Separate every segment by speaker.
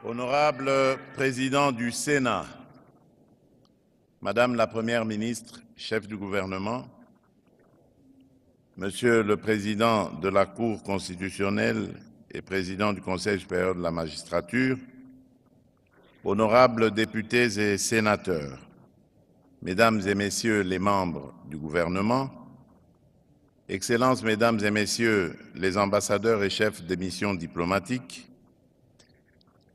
Speaker 1: Honorable Président du Sénat, Madame la Première ministre, chef du gouvernement, Monsieur le Président de la Cour constitutionnelle et Président du Conseil supérieur de la magistrature, honorables députés et sénateurs, Mesdames et Messieurs les membres du gouvernement, Excellences, Mesdames et Messieurs les ambassadeurs et chefs des missions diplomatiques,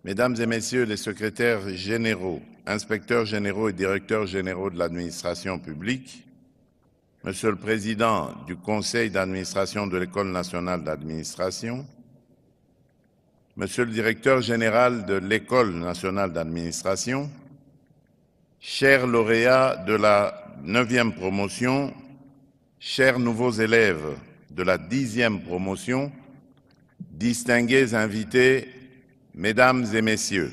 Speaker 1: Mesdames et Messieurs les secrétaires généraux, inspecteurs généraux et directeurs généraux de l'administration publique, Monsieur le Président du Conseil d'administration de l'École nationale d'administration, Monsieur le Directeur général de l'École nationale d'administration, chers lauréats de la 9e promotion, chers nouveaux élèves de la 10e promotion, distingués invités, Mesdames et Messieurs,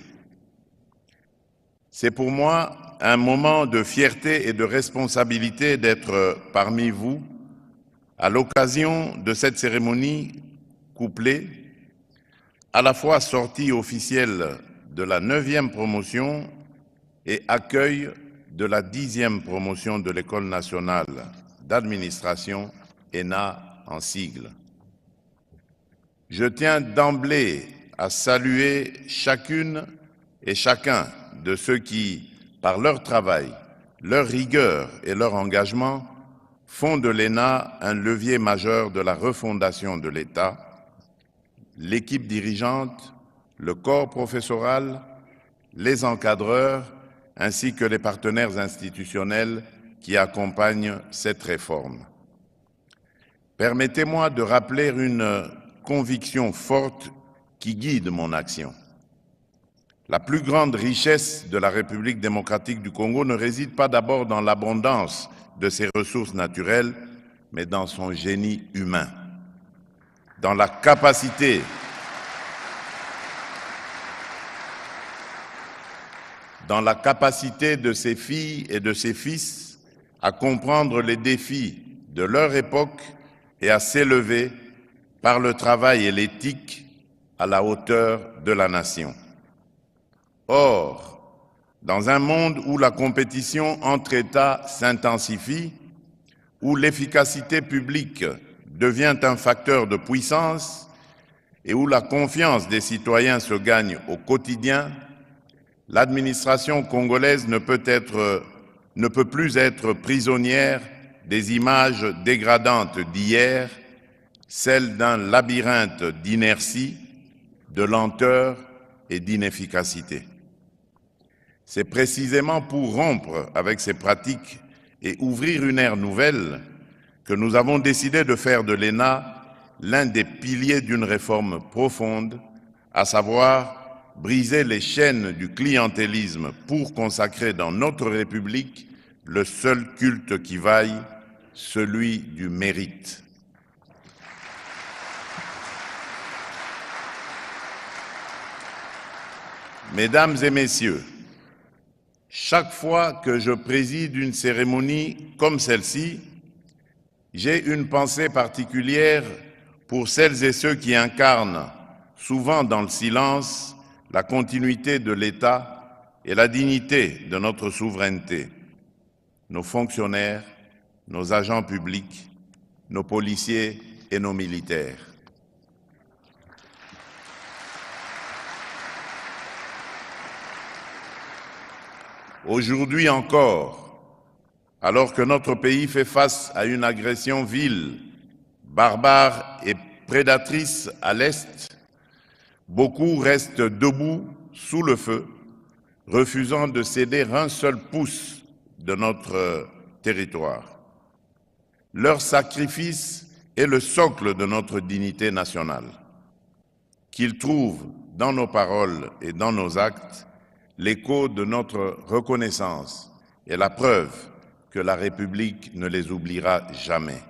Speaker 1: c'est pour moi un moment de fierté et de responsabilité d'être parmi vous à l'occasion de cette cérémonie couplée à la fois sortie officielle de la 9e promotion et accueil de la 10e promotion de l'École nationale d'administration, ENA en sigle. Je tiens d'emblée à saluer chacune et chacun de ceux qui, par leur travail, leur rigueur et leur engagement, font de l'ENA un levier majeur de la refondation de l'État, l'équipe dirigeante, le corps professoral, les encadreurs, ainsi que les partenaires institutionnels qui accompagnent cette réforme. Permettez-moi de rappeler une conviction forte qui guide mon action. La plus grande richesse de la République démocratique du Congo ne réside pas d'abord dans l'abondance de ses ressources naturelles, mais dans son génie humain, dans la capacité de ses filles et de ses fils à comprendre les défis de leur époque et à s'élever par le travail et l'éthique à la hauteur de la nation. Or, dans un monde où la compétition entre États s'intensifie, où l'efficacité publique devient un facteur de puissance et où la confiance des citoyens se gagne au quotidien, l'administration congolaise ne peut plus être prisonnière des images dégradantes d'hier, celles d'un labyrinthe d'inertie, de lenteur et d'inefficacité. C'est précisément pour rompre avec ces pratiques et ouvrir une ère nouvelle que nous avons décidé de faire de l'ENA l'un des piliers d'une réforme profonde, à savoir briser les chaînes du clientélisme pour consacrer dans notre République le seul culte qui vaille, celui du mérite. Mesdames et Messieurs, chaque fois que je préside une cérémonie comme celle-ci, j'ai une pensée particulière pour celles et ceux qui incarnent, souvent dans le silence, la continuité de l'État et la dignité de notre souveraineté. Nos fonctionnaires, nos agents publics, nos policiers et nos militaires. Aujourd'hui encore, alors que notre pays fait face à une agression vile, barbare et prédatrice à l'Est, beaucoup restent debout sous le feu, refusant de céder un seul pouce de notre territoire. Leur sacrifice est le socle de notre dignité nationale. Qu'ils trouvent dans nos paroles et dans nos actes l'écho de notre reconnaissance et la preuve que la République ne les oubliera jamais.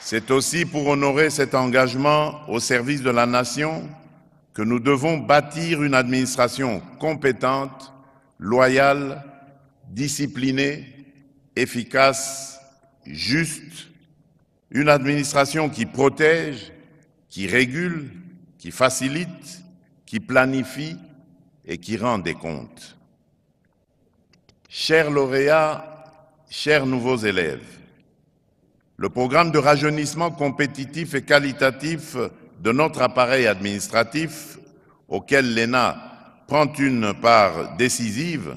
Speaker 1: C'est aussi pour honorer cet engagement au service de la nation que nous devons bâtir une administration compétente, loyale, disciplinée, efficace, juste, Une administration qui protège, qui régule, qui facilite, qui planifie et qui rend des comptes. Chers lauréats, chers nouveaux élèves, le programme de rajeunissement compétitif et qualitatif de notre appareil administratif, auquel l'ENA prend une part décisive,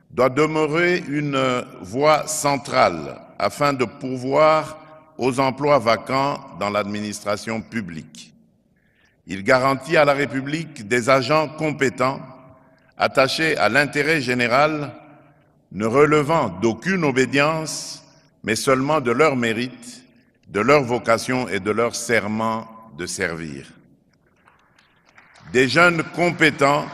Speaker 1: doit demeurer une voie centrale afin de pourvoir aux emplois vacants dans l'administration publique. Il garantit à la République des agents compétents, attachés à l'intérêt général, ne relevant d'aucune obédience, mais seulement de leur mérite, de leur vocation et de leur serment de servir. Des jeunes compétents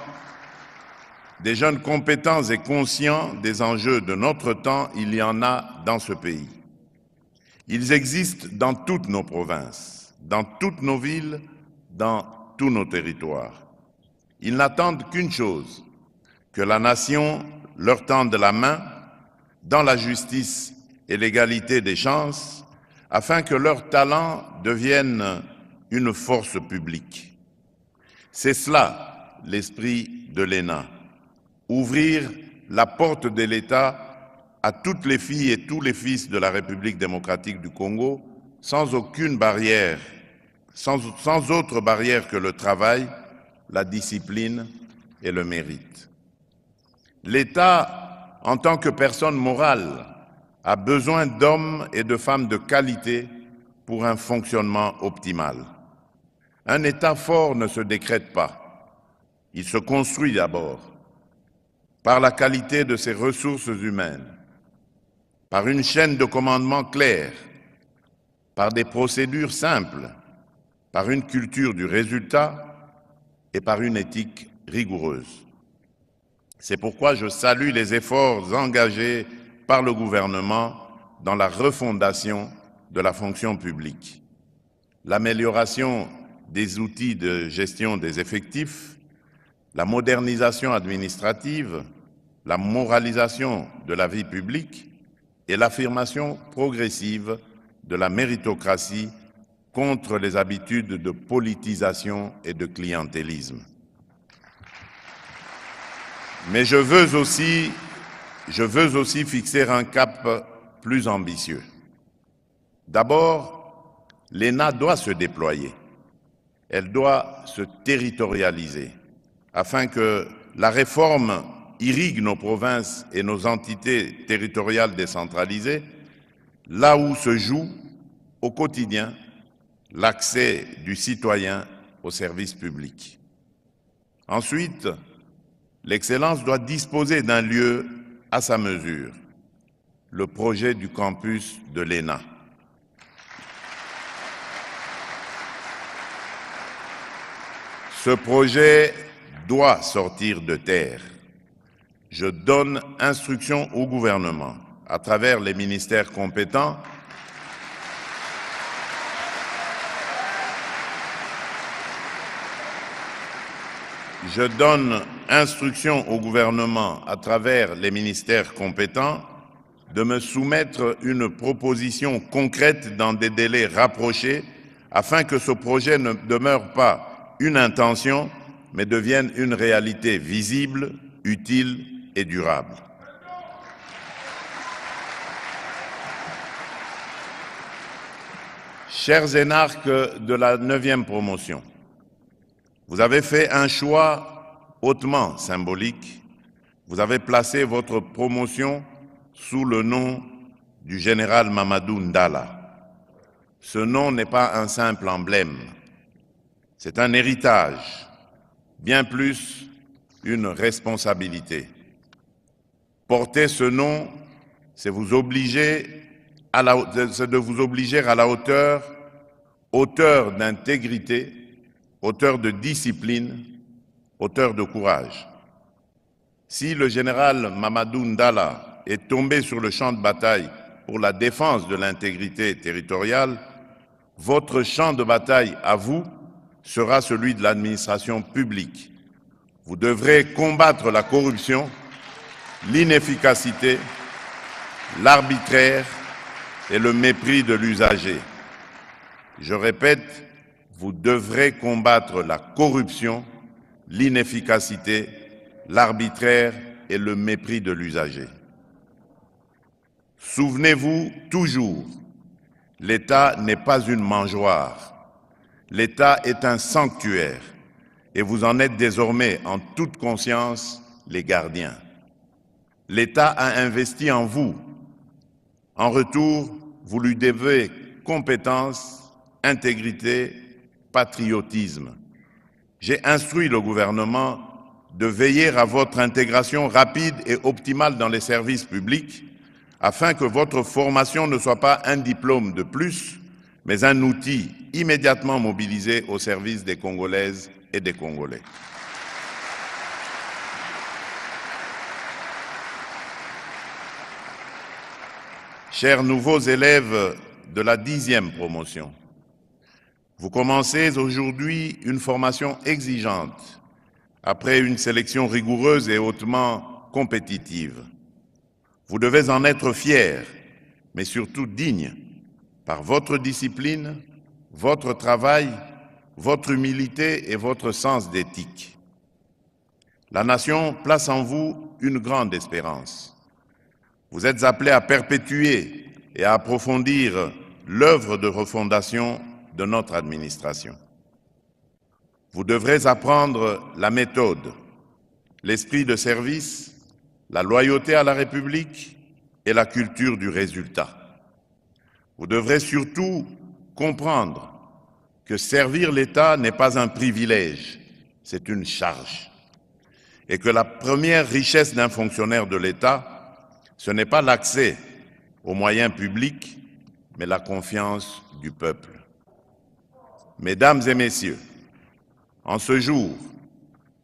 Speaker 1: et conscients des enjeux de notre temps, il y en a dans ce pays. Ils existent dans toutes nos provinces, dans toutes nos villes, dans tous nos territoires. Ils n'attendent qu'une chose, que la nation leur tende la main dans la justice et l'égalité des chances, afin que leurs talents deviennent une force publique. C'est cela l'esprit de l'ENA. Ouvrir la porte de l'État à toutes les filles et tous les fils de la République démocratique du Congo, sans aucune barrière, sans autre barrière que le travail, la discipline et le mérite. L'État, en tant que personne morale, a besoin d'hommes et de femmes de qualité pour un fonctionnement optimal. Un État fort ne se décrète pas, il se construit d'abord par la qualité de ses ressources humaines, par une chaîne de commandement claire, par des procédures simples, par une culture du résultat et par une éthique rigoureuse. C'est pourquoi je salue les efforts engagés par le gouvernement dans la refondation de la fonction publique, l'amélioration des outils de gestion des effectifs, la modernisation administrative, la moralisation de la vie publique et l'affirmation progressive de la méritocratie contre les habitudes de politisation et de clientélisme. Mais je veux aussi fixer un cap plus ambitieux. D'abord, l'ENA doit se déployer. Elle doit se territorialiser afin que la réforme irrigue nos provinces et nos entités territoriales décentralisées, là où se joue au quotidien l'accès du citoyen aux services publics. Ensuite, l'excellence doit disposer d'un lieu à sa mesure, le projet du campus de l'ENA. Ce projet doit sortir de terre. Je donne instruction au gouvernement, à travers les ministères compétents, de me soumettre une proposition concrète dans des délais rapprochés afin que ce projet ne demeure pas une intention, mais devienne une réalité visible, utile et durable. Chers énarques de la 9e promotion, vous avez fait un choix hautement symbolique. Vous avez placé votre promotion sous le nom du général Mamadou Ndala. Ce nom n'est pas un simple emblème, c'est un héritage, bien plus une responsabilité. Porter ce nom, c'est de vous obliger à la hauteur d'intégrité, hauteur de discipline, hauteur de courage. Si le général Mamadou Ndala est tombé sur le champ de bataille pour la défense de l'intégrité territoriale, votre champ de bataille à vous sera celui de l'administration publique. Vous devrez combattre la corruption, l'inefficacité, l'arbitraire et le mépris de l'usager. Je répète, vous devrez combattre la corruption, l'inefficacité, l'arbitraire et le mépris de l'usager. Souvenez-vous toujours, l'État n'est pas une mangeoire. L'État est un sanctuaire et vous en êtes désormais en toute conscience les gardiens. L'État a investi en vous. En retour, vous lui devez compétence, intégrité, patriotisme. J'ai instruit le gouvernement de veiller à votre intégration rapide et optimale dans les services publics afin que votre formation ne soit pas un diplôme de plus, mais un outil immédiatement mobilisé au service des Congolaises et des Congolais. Chers nouveaux élèves de la 10e promotion, vous commencez aujourd'hui une formation exigeante après une sélection rigoureuse et hautement compétitive. Vous devez en être fiers, mais surtout dignes, par votre discipline, votre travail, votre humilité et votre sens d'éthique. La nation place en vous une grande espérance. Vous êtes appelés à perpétuer et à approfondir l'œuvre de refondation de notre administration. Vous devrez apprendre la méthode, l'esprit de service, la loyauté à la République et la culture du résultat. Vous devrez surtout comprendre que servir l'État n'est pas un privilège, c'est une charge. Et que la première richesse d'un fonctionnaire de l'État, ce n'est pas l'accès aux moyens publics, mais la confiance du peuple. Mesdames et messieurs, en ce jour,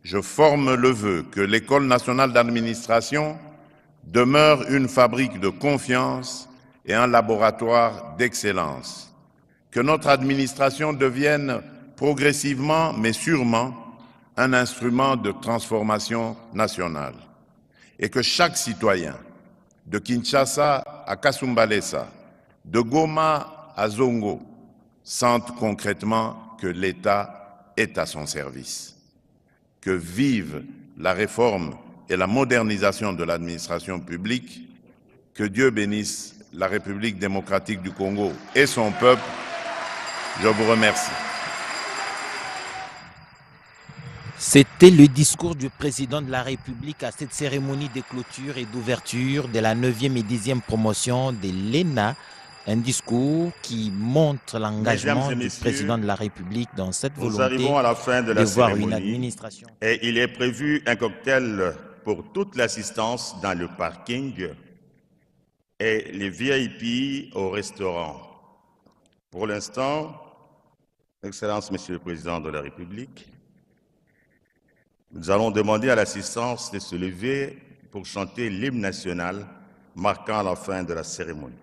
Speaker 1: je forme le vœu que l'École nationale d'administration demeure une fabrique de confiance et un laboratoire d'excellence. Que notre administration devienne progressivement, mais sûrement, un instrument de transformation nationale. Et que chaque citoyen, de Kinshasa à Kasumbalesa, de Goma à Zongo, sente concrètement que l'État est à son service. Que vive la réforme et la modernisation de l'administration publique. Que Dieu bénisse la République démocratique du Congo et son peuple. Je vous remercie.
Speaker 2: C'était le discours du président de la République à cette cérémonie de clôture et d'ouverture de la 9e et 10e promotion de l'ENA. Un discours qui montre l'engagement du président de la République dans cette volonté
Speaker 3: nous arrivons à la fin de la
Speaker 2: voir
Speaker 3: cérémonie
Speaker 2: une administration.
Speaker 3: Et il est prévu un cocktail pour toute l'assistance dans le parking et les VIP au restaurant. Pour l'instant, Excellence, Monsieur le Président de la République, nous allons demander à l'assistance de se lever pour chanter l'hymne national marquant la fin de la cérémonie.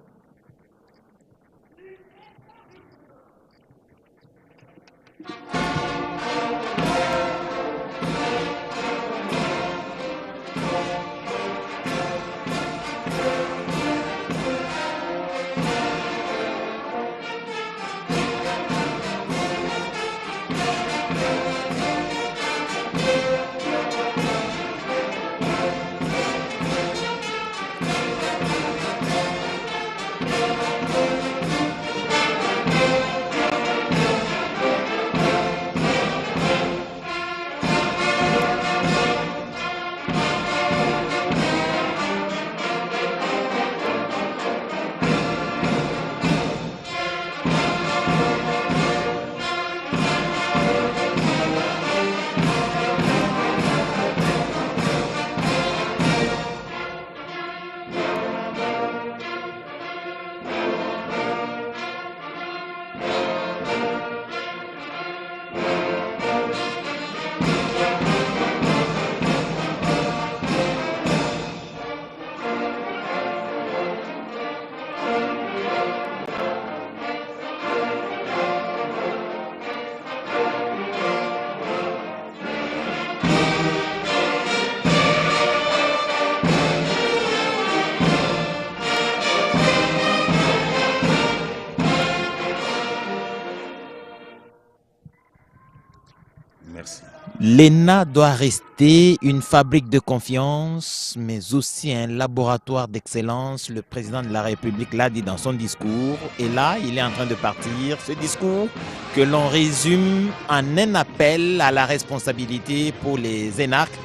Speaker 3: Merci.
Speaker 2: L'ENA doit rester une fabrique de confiance, mais aussi un laboratoire d'excellence. Le président de la République l'a dit dans son discours. Et là, il est en train de partir. Ce discours que l'on résume en un appel à la responsabilité pour les énarques.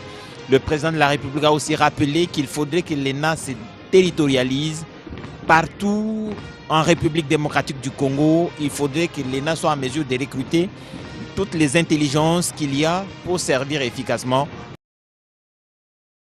Speaker 2: Le président de la République a aussi rappelé qu'il faudrait que l'ENA se territorialise partout en République démocratique du Congo. Il faudrait que l'ENA soit en mesure de recruter toutes les intelligences qu'il y a pour servir efficacement